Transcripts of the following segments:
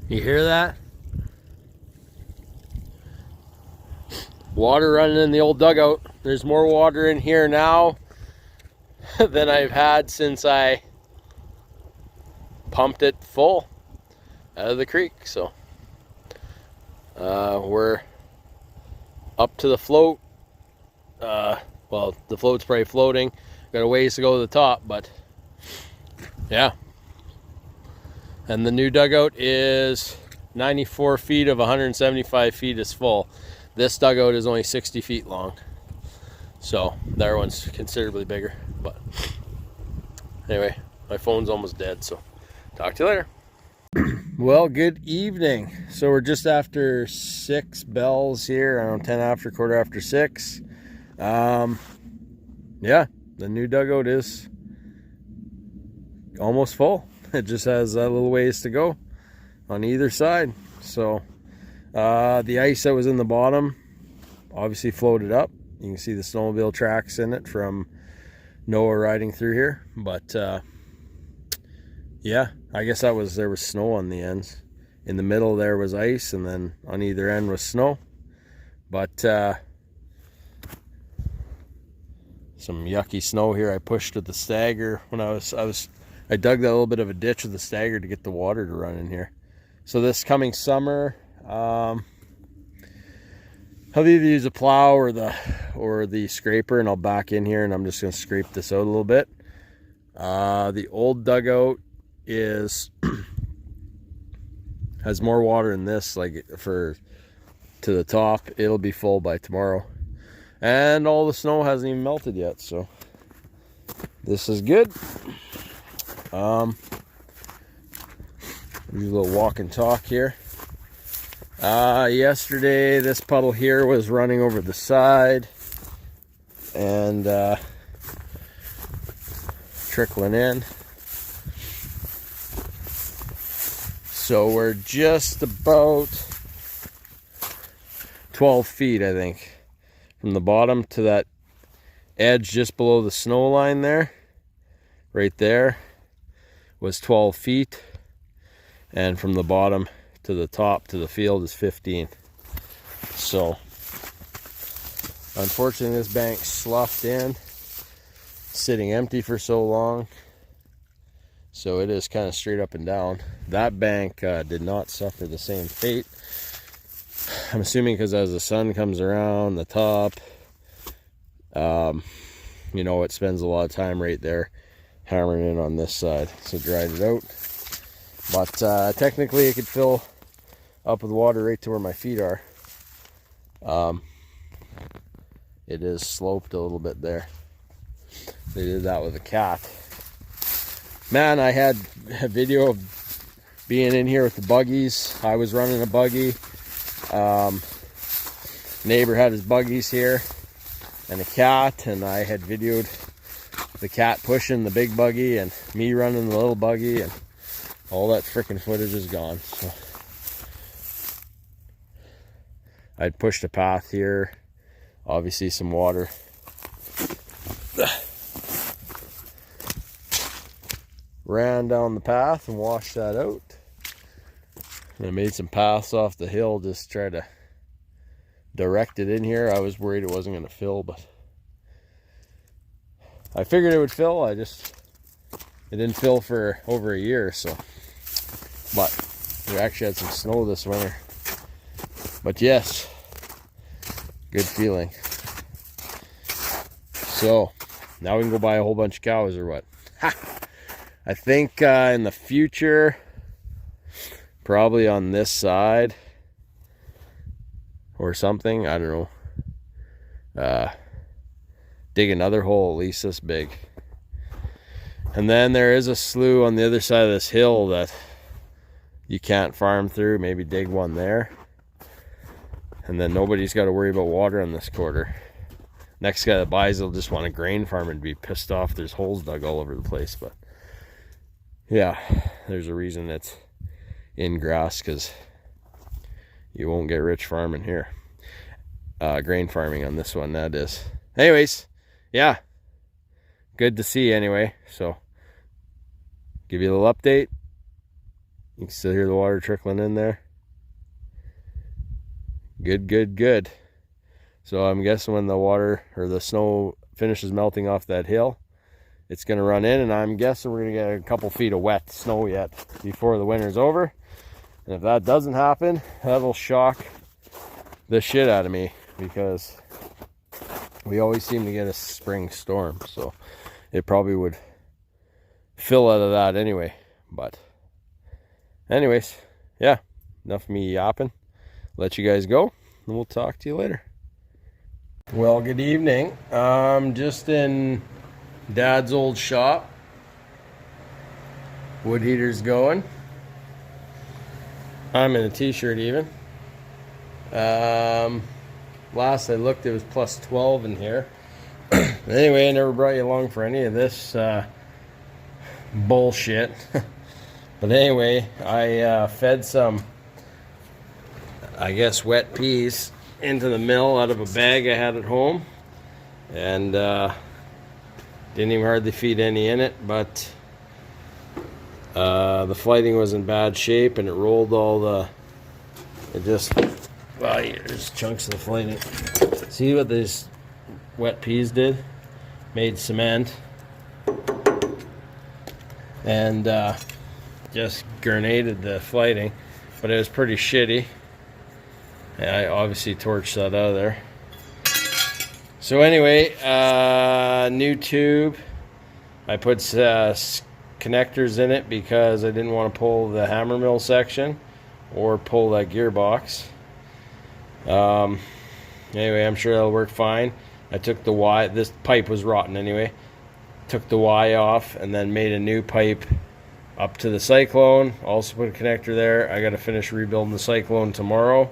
You hear that? Water running in the old dugout. There's more water in here now than I've had since I pumped it full out of the creek. So we're up to the float. Well, the float's probably floating. Got a ways to go to the top, but yeah. And the new dugout is 94 feet of 175 feet is full. This dugout is only 60 feet long. So that one's considerably bigger. But anyway, my phone's almost dead, so talk to you later. Well, good evening. So we're just after 6 bells here, around 10 after, quarter after 6. Yeah, the new dugout is almost full. It just has a little ways to go on either side. So the ice that was in the bottom obviously floated up. You can see the snowmobile tracks in it from Noah riding through here. But yeah, I guess there was snow on the ends. In the middle there was ice, and then on either end was snow. But some yucky snow here. I pushed with the stagger when I dug that little bit of a ditch with the stagger to get the water to run in here. So this coming summer, I'll either use a plow or the scraper, and I'll back in here and I'm just going to scrape this out a little bit. The old dugout has more water in this, like to the top. It'll be full by tomorrow, and all the snow hasn't even melted yet, so this is good. Do a little walk and talk here. Yesterday this puddle here was running over the side and trickling in. So we're just about 12 feet, I think, from the bottom to that edge just below the snow line there. Right there was 12 feet, and from the bottom to the top to the field is 15. So unfortunately this bank sloughed in, sitting empty for so long, so it is kind of straight up and down. That bank did not suffer the same fate. I'm assuming because as the sun comes around the top, you know, it spends a lot of time right there hammering in on this side, so dried it out. But technically it could fill up with water right to where my feet are. It is sloped a little bit there. They did that with a cat. Man, I had a video of being in here with the buggies. I was running a buggy. Neighbor had his buggies here and a cat, and I had videoed the cat pushing the big buggy and me running the little buggy, and all that freaking footage is gone. So I'd pushed a path here, obviously some water. Ran down the path and washed that out. And I made some paths off the hill, just try to direct it in here. I was worried it wasn't going to fill, but I figured it would fill. It didn't fill for over a year, so. But we actually had some snow this winter. But yes, good feeling. So now we can go buy a whole bunch of cows, or what? Ha! I think in the future, probably on this side or something, I don't know, dig another hole at least this big. And then there is a slough on the other side of this hill that you can't farm through. Maybe dig one there, and then nobody's got to worry about water on this quarter. Next guy that buys it'll just want a grain farm and be pissed off there's holes dug all over the place. But yeah, there's a reason it's in grass, because you won't get rich farming here. Grain farming on this one, that is. Anyways, yeah, good to see you anyway. So give you a little update. You can still hear the water trickling in there. Good, good, good. So I'm guessing when the water or the snow finishes melting off that hill, it's going to run in, and I'm guessing we're going to get a couple feet of wet snow yet before the winter's over. And if that doesn't happen, that'll shock the shit out of me, because we always seem to get a spring storm. So it probably would fill out of that anyway. But anyways, yeah, enough of me yapping. Let you guys go, and we'll talk to you later. Well, good evening. I'm just in Dad's old shop. Wood heater's going. I'm in a t-shirt even. Last I looked, it was plus 12 in here. Anyway, I never brought you along for any of this bullshit. But anyway, I fed some, I guess, wet peas into the mill out of a bag I had at home. And didn't even hardly feed any in it, but the flighting was in bad shape, and it rolled all the, it just, well, here's chunks of the flighting. See what these wet peas did? Made cement. And just grenaded the flighting, but it was pretty shitty. I obviously torched that out of there. So anyway, new tube. I put connectors in it because I didn't want to pull the hammer mill section or pull that gearbox. Anyway, I'm sure that'll work fine. I took the Y, this pipe was rotten anyway. Took the Y off and then made a new pipe up to the Cyclone. Also put a connector there. I got to finish rebuilding the Cyclone tomorrow.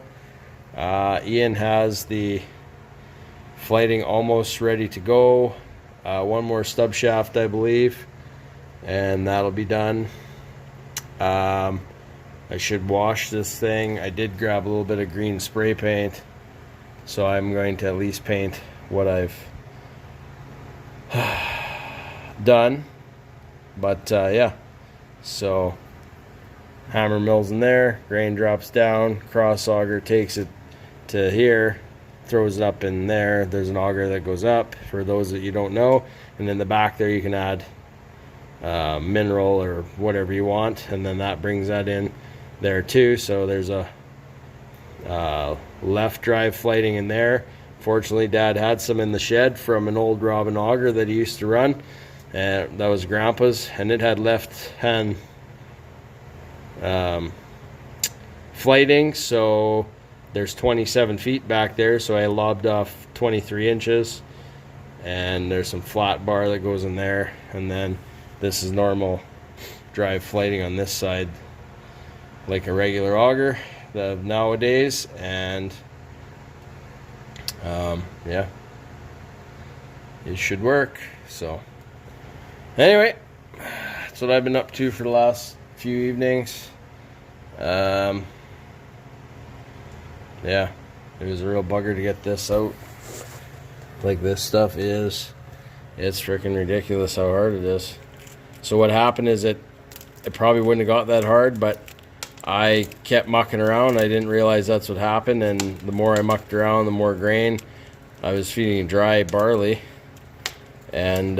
Ian has the flighting almost ready to go. One more stub shaft, I believe, and that'll be done. I should wash this thing. I did grab a little bit of green spray paint, so I'm going to at least paint what I've done. But yeah, so hammer mill's in there, grain drops down, cross auger takes it to here, throws it up in there. There's an auger that goes up for those that you don't know, and in the back there you can add mineral or whatever you want, and then that brings that in there too. So there's a left drive flighting in there. Fortunately, Dad had some in the shed from an old Robin auger that he used to run, and that was Grandpa's, and it had left hand flighting. So there's 27 feet back there, so I lobbed off 23 inches, and there's some flat bar that goes in there, and then this is normal drive flighting on this side, like a regular auger nowadays. And yeah, it should work. So anyway, that's what I've been up to for the last few evenings. Yeah, it was a real bugger to get this out. Like, this stuff is, it's freaking ridiculous how hard it is. So what happened is it probably wouldn't have got that hard, but I kept mucking around. I didn't realize that's what happened, and the more I mucked around, the more grain. I was feeding dry barley, and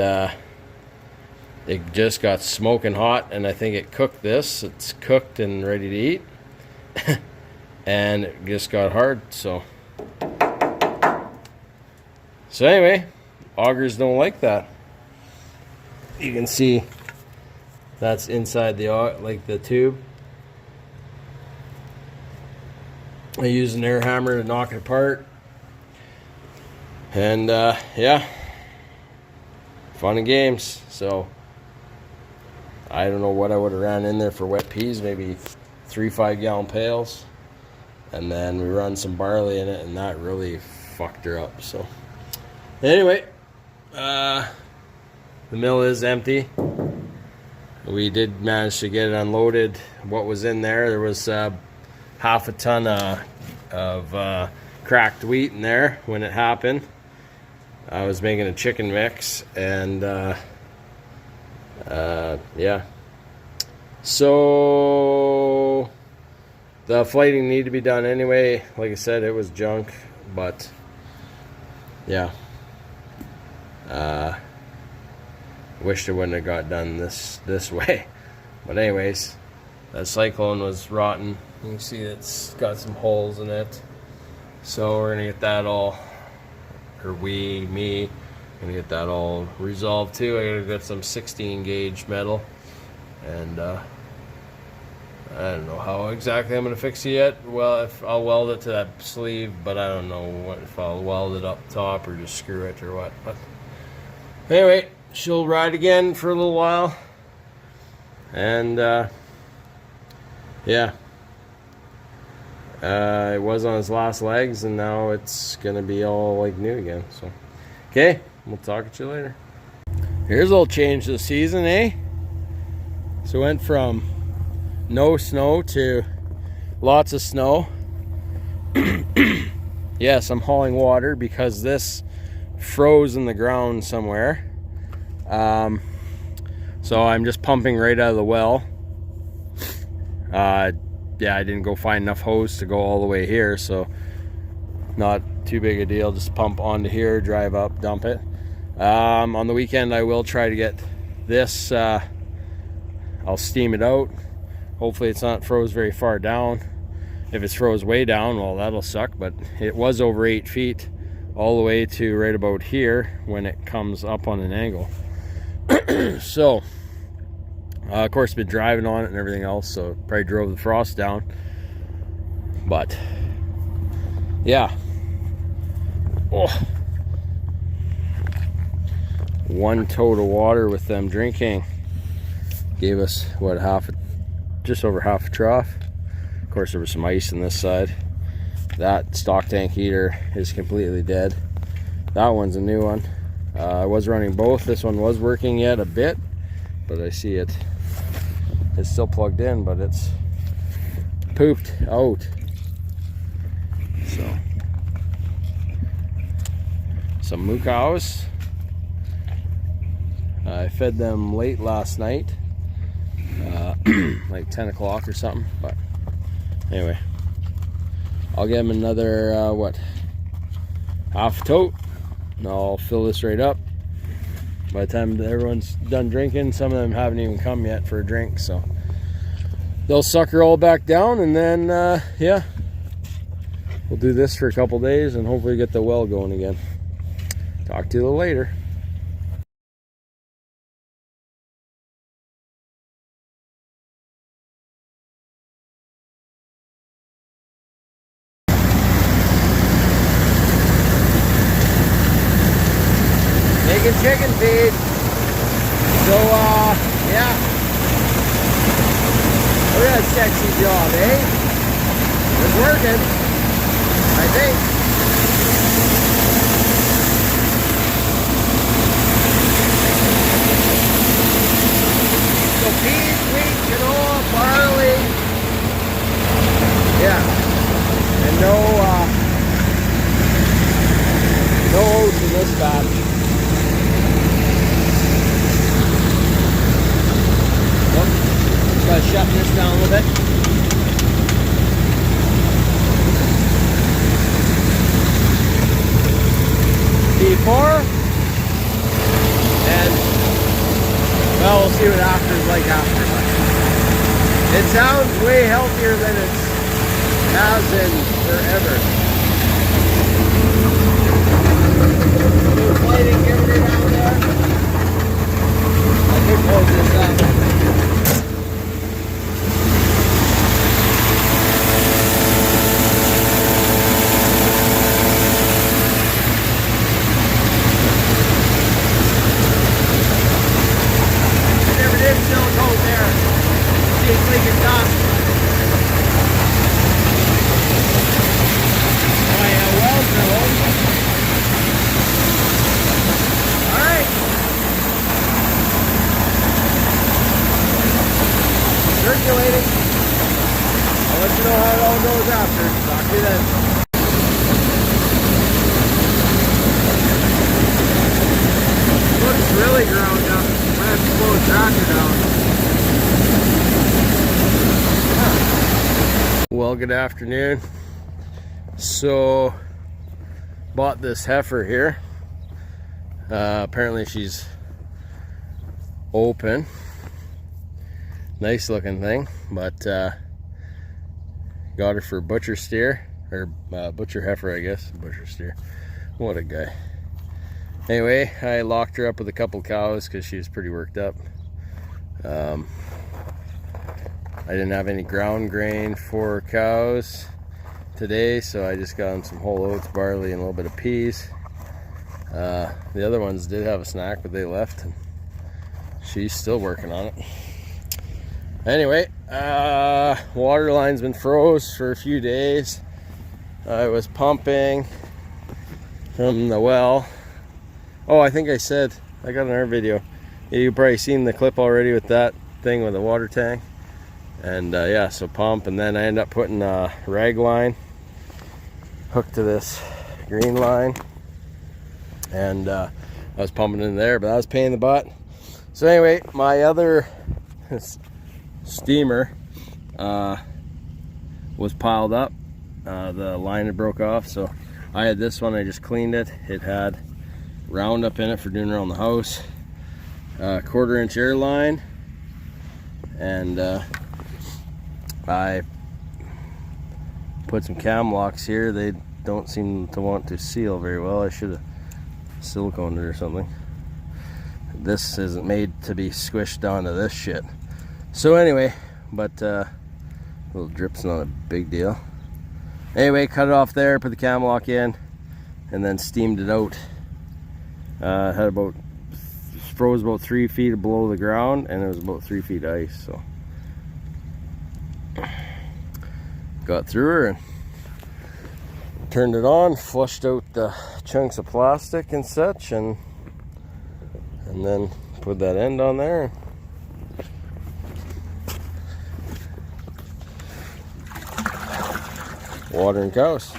it just got smoking hot, and I think it cooked this. It's cooked and ready to eat. And it just got hard. So anyway, augers don't like that. You can see that's inside the the tube. I use an air hammer to knock it apart, and yeah, fun and games. So I don't know what I would have ran in there for wet peas, maybe 3 5-gallon pails. And then we run some barley in it, and that really fucked her up. So anyway, the mill is empty. We did manage to get it unloaded. What was in there? There was half a ton of cracked wheat in there when it happened. I was making a chicken mix, and yeah. So the flighting needed to be done anyway. Like I said, it was junk, but yeah. Wished it wouldn't have got done this way. But anyways, that cyclone was rotten. You can see it's got some holes in it. So we're gonna get that all, or me, gonna get that all resolved too. I gotta get some 16 gauge metal, and I don't know how exactly I'm gonna fix it yet. Well, if I'll weld it to that sleeve, but I don't know if I'll weld it up top or just screw it or what. But anyway, she'll ride again for a little while, and yeah, it was on its last legs, and now it's gonna be all like new again. So okay, we'll talk to you later. Here's a little change this season, eh? So went from no snow to lots of snow. Yes, I'm hauling water because this froze in the ground somewhere. So I'm just pumping right out of the well. Yeah, I didn't go find enough hose to go all the way here, so not too big a deal. Just pump onto here, drive up, dump it. On the weekend I will try to get this, I'll steam it out. Hopefully it's not froze very far down. If it's froze way down, well, that'll suck, but it was over 8 feet all the way to right about here when it comes up on an angle. So of course been driving on it and everything else, so probably drove the frost down. But yeah, oh, one tote of water with them drinking gave us what, just over half a trough. Of course there was some ice on this side. That stock tank heater is completely dead. That one's a new one. I was running both. This one was working yet a bit, but I see it's still plugged in, but it's pooped out. So some moo cows. I fed them late last night, like 10 o'clock or something, but anyway, I'll give them another what, half tote, and I'll fill this right up. By the time everyone's done drinking, some of them haven't even come yet for a drink, so they'll sucker all back down, and then yeah, we'll do this for a couple days and hopefully get the well going again. Talk to you later. Making chicken feed. So yeah, look at that sexy job, eh? It's working, I think. So peas, wheat, canola, barley, yeah, and no oats in this batch. Gotta shut this down a little bit. Before, and well, we'll see what after is like after. But it sounds way healthier than it has in forever. Little lighting everywhere down there. I could close this up. Circulating. I'll let you know how it all goes after. Talk to you then. Looks really ground up. I'm gonna have to slow the tractor down. Well, good afternoon. So, bought this heifer here. Apparently she's open. Nice looking thing, but got her for butcher steer, or butcher heifer, I guess. Butcher steer. What a guy. Anyway, I locked her up with a couple cows because she was pretty worked up. I didn't have any ground grain for cows today, so I just got them some whole oats, barley, and a little bit of peas. The other ones did have a snack, but they left, and she's still working on it. Anyway, water line's been froze for a few days. I was pumping from the well. Oh, I think I said, I got another video. You've probably seen the clip already with that thing with the water tank. And yeah, so pump, and then I end up putting a rag line hooked to this green line. And I was pumping in there, but that was a pain in the butt. So anyway, my other steamer was piled up. The line had broke off, so I had this one. I just cleaned it. It had Roundup in it for doing around the house. 1/4-inch air line, and I put some cam locks here. They don't seem to want to seal very well. I should have siliconed it or something. This isn't made to be squished onto this shit. So anyway, but little drip's not a big deal. Anyway, cut it off there, put the cam lock in, and then steamed it out. Had about, froze about 3 feet below the ground, and it was about 3 feet ice. So got through her and turned it on, flushed out the chunks of plastic and such, and then put that end on there. Watering cows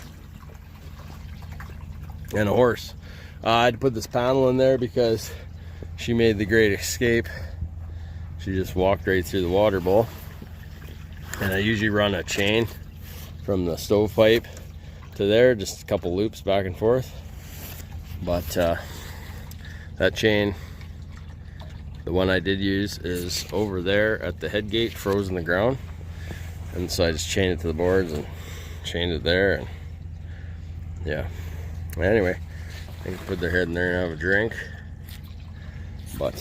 and a horse. I had to put this panel in there because she made the great escape. She just walked right through the water bowl. And I usually run a chain from the stovepipe to there, just a couple loops back and forth. But that chain, the one I did use, is over there at the head gate, froze in the ground. And so I just chained it to the boards and chained it there, and yeah. Anyway, they can put their head in there and have a drink. But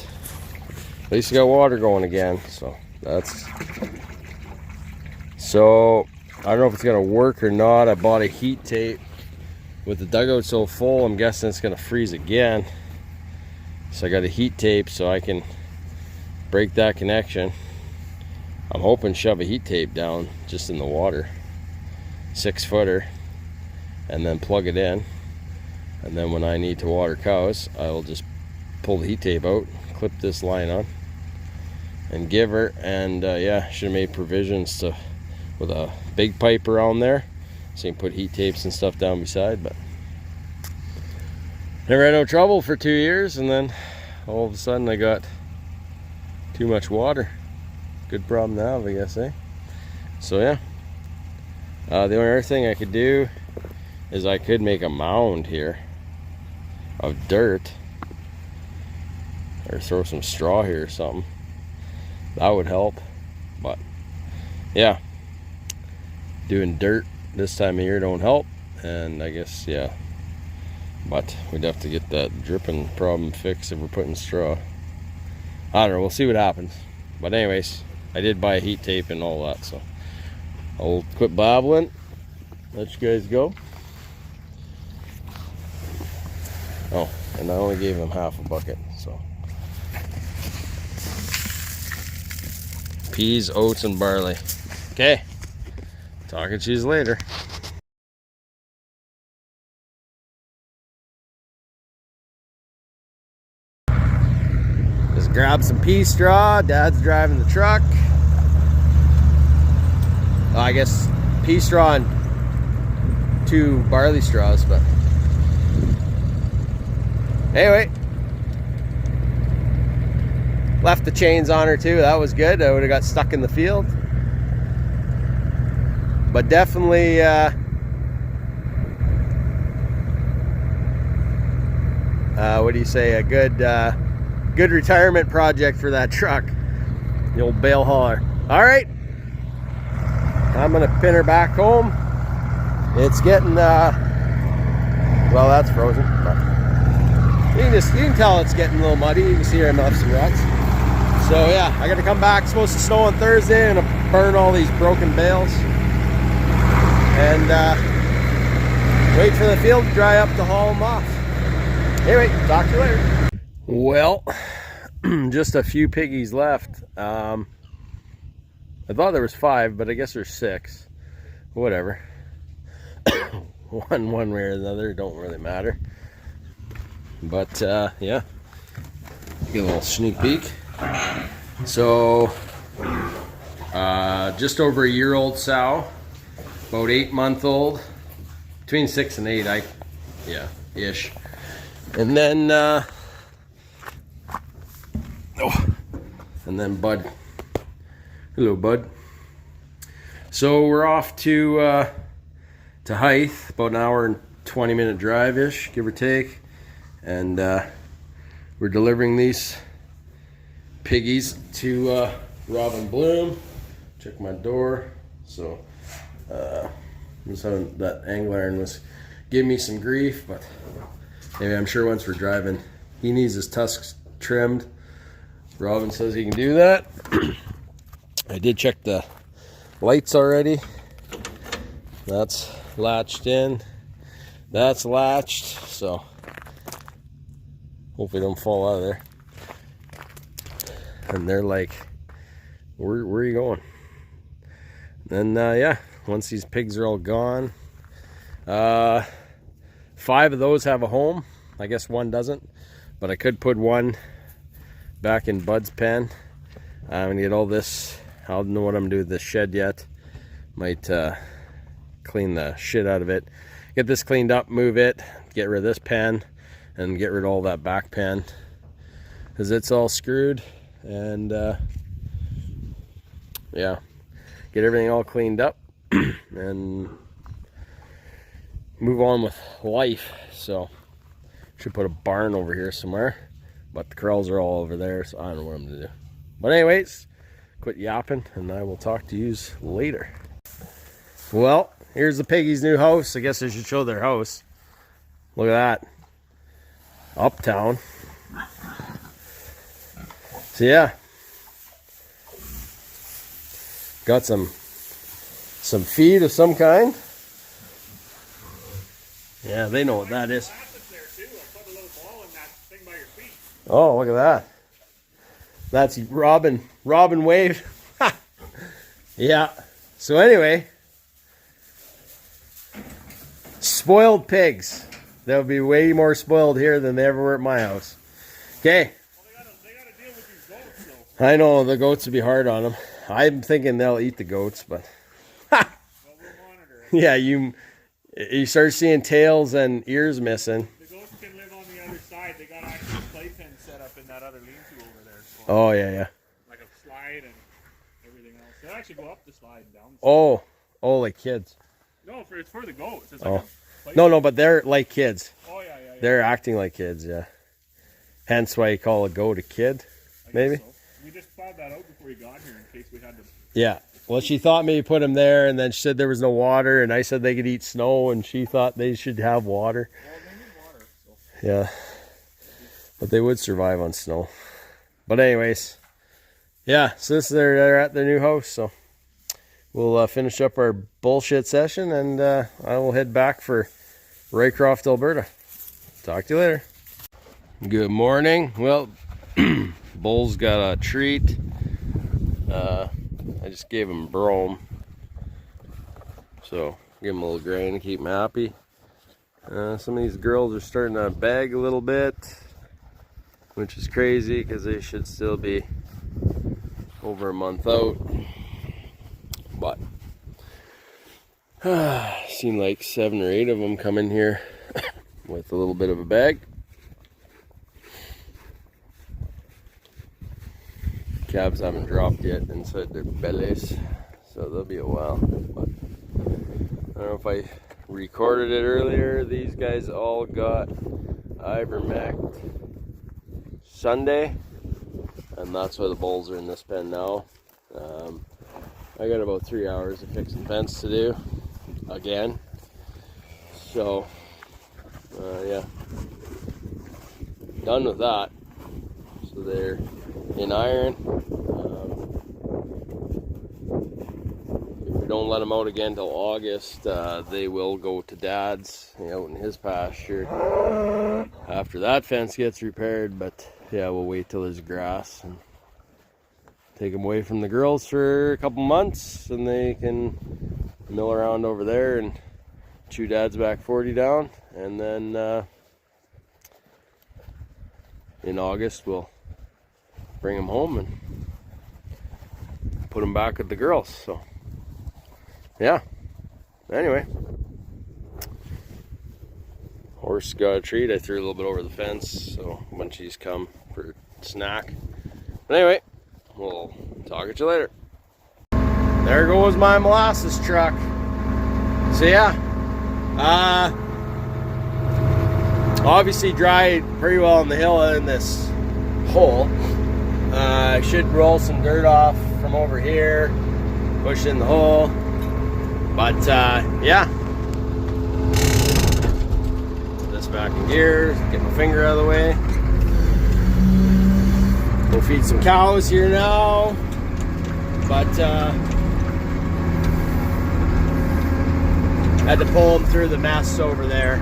at least you got water going again, so that's... So I don't know if it's gonna work or not. I bought a heat tape. With the dugout so full, I'm guessing it's gonna freeze again. So I got a heat tape so I can break that connection. I'm hoping to shove a heat tape down just in the water, 6-footer, and then plug it in. And then when I need to water cows, I will just pull the heat tape out, clip this line on, and give her. And yeah, should have made provisions to with a big pipe around there, so you can put heat tapes and stuff down beside. But never had no trouble for 2 years, and then all of a sudden I got too much water. Good problem to have, I guess, eh? So yeah, the only other thing I could do is I could make a mound here of dirt, or throw some straw here or something. That would help. But yeah, doing dirt this time of year don't help, and I guess, yeah, but we'd have to get that dripping problem fixed if we're putting straw. I don't know, we'll see what happens. But anyways, I did buy a heat tape and all that, so I'll quit babbling, let you guys go. Oh, and I only gave him half a bucket, so peas, oats, and barley. Okay, talking to you later. Just grab some pea straw. Dad's driving the truck. I guess pea straw and 2 barley straws, but anyway, left the chains on her too. That was good. I would have got stuck in the field. But definitely what do you say, a good good retirement project for that truck, the old bale hauler. All right, I'm gonna pin her back home. It's getting well, that's frozen, but you can tell it's getting a little muddy. You can see her enough some ruts. So yeah, I gotta come back. It's supposed to snow on Thursday. I'm gonna burn all these broken bales and wait for the field to dry up to haul them off. Anyway, talk to you later. Well, just a few piggies left. I thought there was 5, but I guess there's 6. Whatever. one way or another, don't really matter. But yeah, get a little sneak peek. So just over a year old sow, about 8-month-old, between 6 and 8, ish. And then and then Bud. Hello, Bud. So we're off to Hythe, about an hour and 20-minute drive-ish, give or take. And we're delivering these piggies to Robin Bloom. Check my door. So that angler iron was giving me some grief, but anyway, I'm sure once we're driving, he needs his tusks trimmed. Robin says he can do that. I did check the lights already. That's latched in. That's latched, so hopefully don't fall out of there. And they're like, where are you going? And yeah, once these pigs are all gone, 5 of those have a home. I guess 1 doesn't, but I could put 1 back in Bud's pen. I'm gonna get all this. I don't know what I'm gonna do with this shed yet. Might clean the shit out of it, get this cleaned up, move it, get rid of this pen, and get rid of all that back pen because it's all screwed. And yeah, get everything all cleaned up and move on with life. So should put a barn over here somewhere, but the corrals are all over there, so I don't know what I'm gonna do. But anyways, quit yapping and I will talk to yous later. Well, here's the piggies' new house. I guess I should show their house. Look at that, uptown. So yeah, got some feed of some kind. Yeah, they know what that is. Oh, look at that. That's Robin Wave. Yeah. So anyway, spoiled pigs. They'll be way more spoiled here than they ever were at my house. Okay. Well, they gotta deal with these goats, though. I know the goats would be hard on them. I'm thinking they'll eat the goats, but well, we'll monitor it. yeah, you start seeing tails and ears missing. The goats can live on the other side. They got actually playpen set up in that other lean-to over there. So Oh yeah. like a slide and everything else. They'll actually go up the slide and down. Oh, like kids. No, it's for the goats. It's like a No, but they're like kids. Oh yeah. They're acting like kids, yeah. Hence why you call a goat a kid, maybe. So. We just plowed that out before you got here in case we had to. Yeah. Well, she thought maybe put them there, and then she said there was no water, and I said they could eat snow, and she thought they should have water. Well, they need water. So. Yeah. But they would survive on snow. But anyways, yeah. So this they're at their new house. So we'll finish up our bullshit session, and I will head back for Raycroft, Alberta. Talk to you later. Good morning. Well, Bull's got a treat. I just gave him brome, so give him a little grain to keep him happy. Some of these girls are starting to bag a little bit, which is crazy because they should still be over a month out. But seem like 7 or 8 of them come in here with a little bit of a bag. Calves haven't dropped yet inside their bellies, so they'll be a while. But I don't know if I recorded it earlier. These guys all got ivermectin Sunday, and that's why the bulls are in this pen now. I got about 3 hours of fixing the fence to do again. So, yeah, done with that. So they're in iron. If we don't let them out again till August, they will go to Dad's, out in his pasture after that fence gets repaired. But yeah, we'll wait till there's grass and take them away from the girls for a couple months, and they can mill around over there and chew Dad's back 40 down. And then in August we'll bring them home and put them back with the girls. So yeah, anyway, horse got a treat. I threw a little bit over the fence, so when she's come for a snack. But anyway, we'll talk at you later. There goes my molasses truck. So yeah, obviously dried pretty well on the hill in this hole. I should roll some dirt off from over here, push in the hole. But yeah, put this back in gear, get my finger out of the way. Go feed some cows here now. But had to pull them through the mess over there.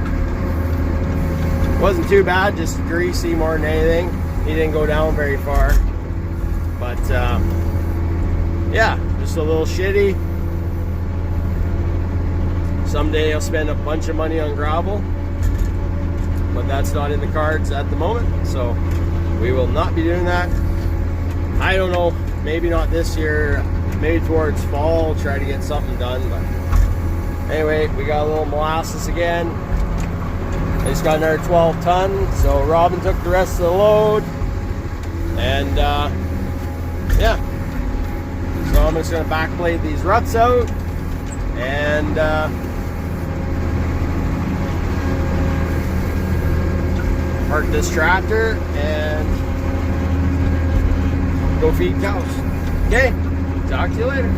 Wasn't too bad, just greasy more than anything. He didn't go down very far. But yeah, just a little shitty. Someday I'll spend a bunch of money on gravel, but that's not in the cards at the moment, so we will not be doing that. I don't know, maybe not this year, maybe towards fall, try to get something done. But anyway, we got a little molasses again. I just got another 12 ton, so Robin took the rest of the load. And yeah, so I'm just gonna backblade these ruts out and park this tractor and go feed cows. Okay, talk to you later.